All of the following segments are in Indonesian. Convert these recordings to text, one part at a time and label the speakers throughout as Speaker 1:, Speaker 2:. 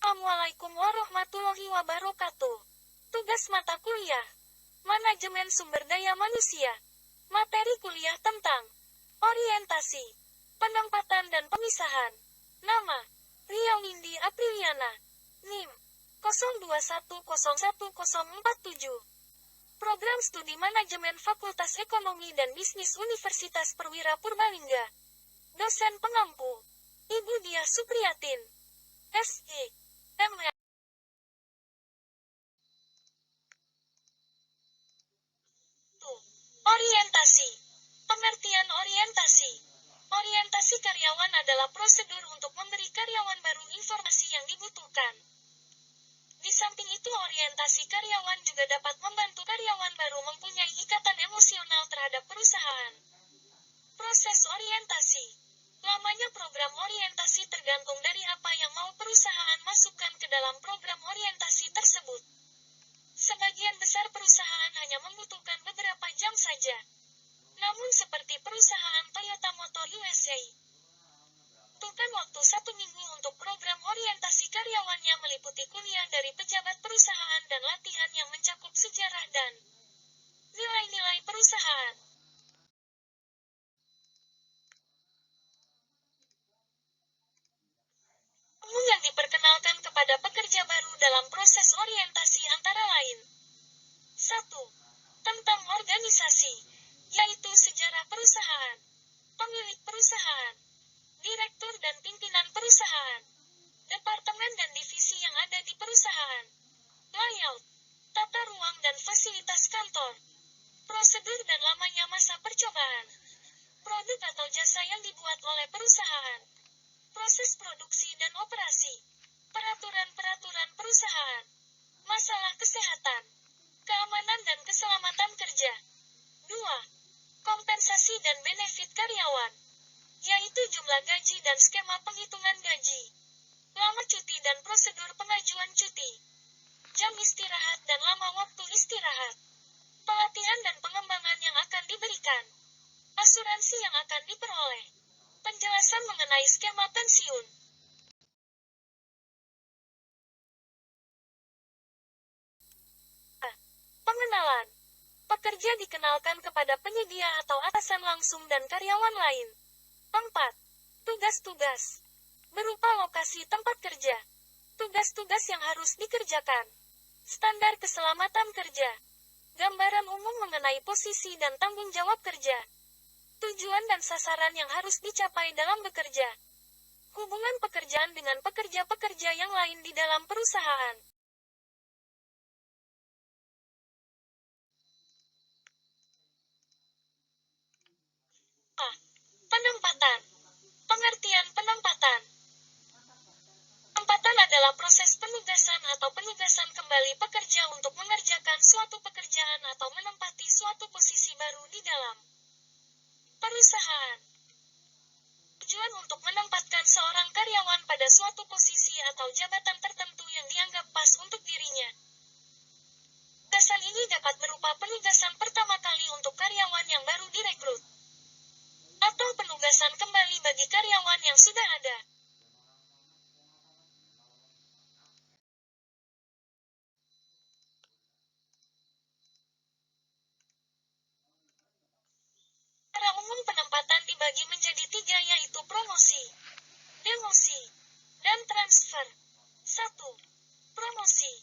Speaker 1: Assalamualaikum warahmatullahi wabarakatuh. Tugas mata kuliah. Manajemen sumber daya manusia. Materi kuliah tentang orientasi, penempatan dan pemisahan. Nama: Ria Windy Apriliana. NIM 02101047. Program Studi Manajemen Fakultas Ekonomi dan Bisnis Universitas Perwira Purbalingga. Dosen pengampu: Ibu Diah Supriyatin, SI, MA. Orientasi. Pengertian orientasi. Orientasi karyawan adalah prosedur untuk memberi karyawan baru informasi yang dibutuhkan. Di samping itu, orientasi karyawan juga dapat membantu karyawan baru mempunyai ikatan emosional terhadap perusahaan. Proses orientasi. Lamanya program orientasi tergantung dari apa yang mau perusahaan masukkan ke dalam program orientasi tersebut. Sebagian besar perusahaan hanya membutuhkan beberapa jam saja. Namun seperti perusahaan Toyota Motor USA, butuhkan waktu 1 minggu untuk program orientasi karyawannya meliputi kuliah dari pejabat perusahaan dan latihan yang mencakup sejarah dan nilai-nilai perusahaan. Ilmu yang diperkenalkan kepada pekerja baru dalam proses orientasi antara lain: 1. Tentang organisasi, yaitu sejarah perusahaan, pemilik perusahaan, direktur dan pimpinan perusahaan, departemen dan divisi yang ada di perusahaan, layout, tata ruang dan fasilitas kantor, prosedur dan lamanya masa percobaan, produk atau jasa yang dibuat oleh perusahaan, proses produksi dan operasi, peraturan-peraturan perusahaan, masalah kesehatan, keamanan dan keselamatan kerja. 2. Kompensasi dan benefit karyawan, yaitu jumlah gaji dan skema penghitungan gaji, lama cuti dan prosedur pengajuan cuti, jam istirahat dan lama waktu istirahat, pelatihan dan pengembangan yang akan diberikan, asuransi yang akan diperoleh, penjelasan mengenai skema pensiun. Pengenalan. Pekerja dikenalkan kepada penyedia atau atasan langsung dan karyawan lain. 4. Tugas-tugas. Berupa lokasi tempat kerja, tugas-tugas yang harus dikerjakan, standar keselamatan kerja, gambaran umum mengenai posisi dan tanggung jawab kerja, tujuan dan sasaran yang harus dicapai dalam bekerja, hubungan pekerjaan dengan pekerja-pekerja yang lain di dalam perusahaan. A. Penempatan. Pengertian penempatan. Penempatan adalah proses penugasan atau penugasan kembali pekerja untuk mengerjakan suatu pekerjaan atau menempati suatu posisi baru di dalam perusahaan. Tujuan untuk menempatkan seorang karyawan pada suatu posisi atau jabatan tertentu yang dianggap pas untuk dirinya. Penugasan ini dapat berupa penugasan pertama kali untuk karyawan yang baru direkrut, atau penugasan kembali bagi karyawan yang sudah ada. Secara umum penempatan dibagi menjadi 3, yaitu promosi, demosi, dan transfer. 1. Promosi.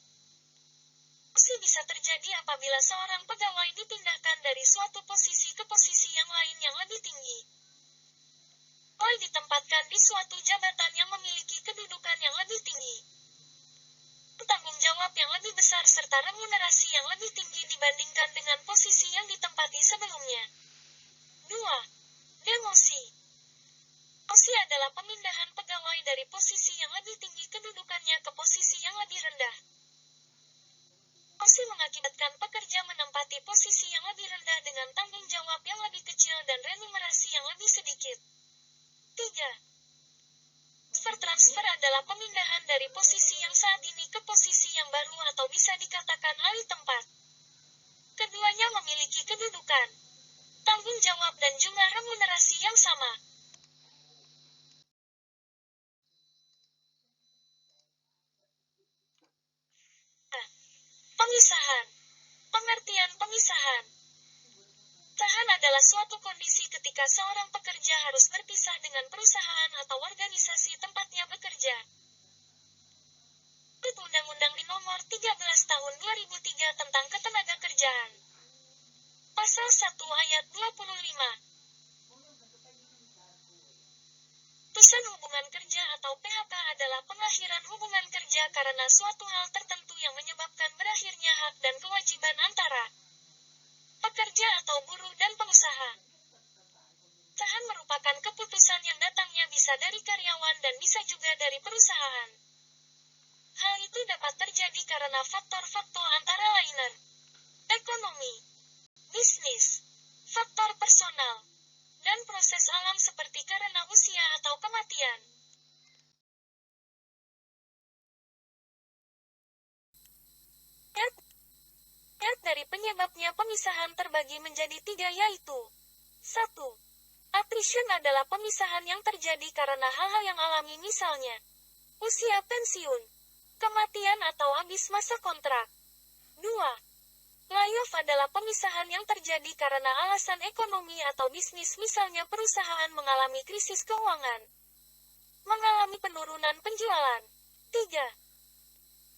Speaker 1: Promosi bisa terjadi apabila seorang pegawai dipindahkan dari suatu posisi ke posisi yang lain yang lebih tinggi. Pegawai ditempatkan di suatu jabatan yang memiliki kedudukan yang lebih tinggi, tanggung jawab yang lebih besar serta remunerasi yang lebih tinggi dibandingkan dengan posisi yang ditempati sebelumnya. 2. Demosi. Demosi adalah pemindahan pegawai dari posisi yang lebih tinggi kedudukannya ke posisi yang lebih rendah. Demosi mengakibatkan pekerja menempati posisi yang lebih rendah dengan tanggung jawab yang lebih kecil dan remunerasi yang lebih sedikit. 3. Transfer adalah pemindahan dari posisi yang saat ini ke posisi yang baru atau bisa dikatakan alih tempat. Keduanya memiliki kedudukan, tanggung jawab dan jumlah remunerasi yang sama. suatu kondisi ketika seorang pekerja harus berpisah dengan perusahaan atau organisasi tempatnya bekerja. Undang-Undang Nomor 13 Tahun 2003 tentang Ketenagakerjaan. Pasal 1 Ayat 25. Putusan hubungan kerja atau PHK adalah pengakhiran hubungan kerja karena suatu hal tertentu yang menyebabkan berakhirnya hak dan kewajiban antara pekerja atau buruh dan pengusaha. Perusahaan merupakan keputusan yang datangnya bisa dari karyawan dan bisa juga dari perusahaan. Hal itu dapat terjadi karena faktor-faktor antara lain ekonomi, bisnis, faktor personal, dan proses alam seperti karena usia atau kematian. Lihat dari penyebabnya pemisahan terbagi menjadi 3 yaitu 1. Attrition adalah pemisahan yang terjadi karena hal-hal yang alami misalnya usia pensiun, kematian atau habis masa kontrak. 2. Layoff adalah pemisahan yang terjadi karena alasan ekonomi atau bisnis misalnya perusahaan mengalami krisis keuangan, mengalami penurunan penjualan. 3.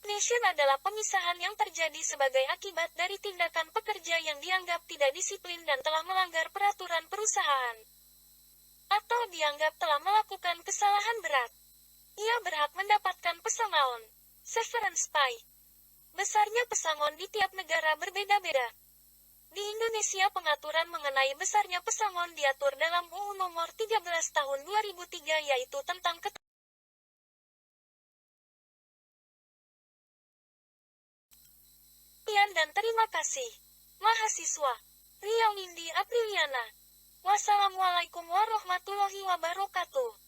Speaker 1: Nation adalah pemisahan yang terjadi sebagai akibat dari tindakan pekerja yang dianggap tidak disiplin dan telah melanggar peraturan perusahaan, atau dianggap telah melakukan kesalahan berat. Ia berhak mendapatkan pesangon, severance pay. Besarnya pesangon di tiap negara berbeda-beda. Di Indonesia pengaturan mengenai besarnya pesangon diatur dalam UU Nomor 13 Tahun 2003 yaitu tentang dan terima kasih. Mahasiswa Ria Windy Apriliana. Wassalamualaikum warahmatullahi wabarakatuh.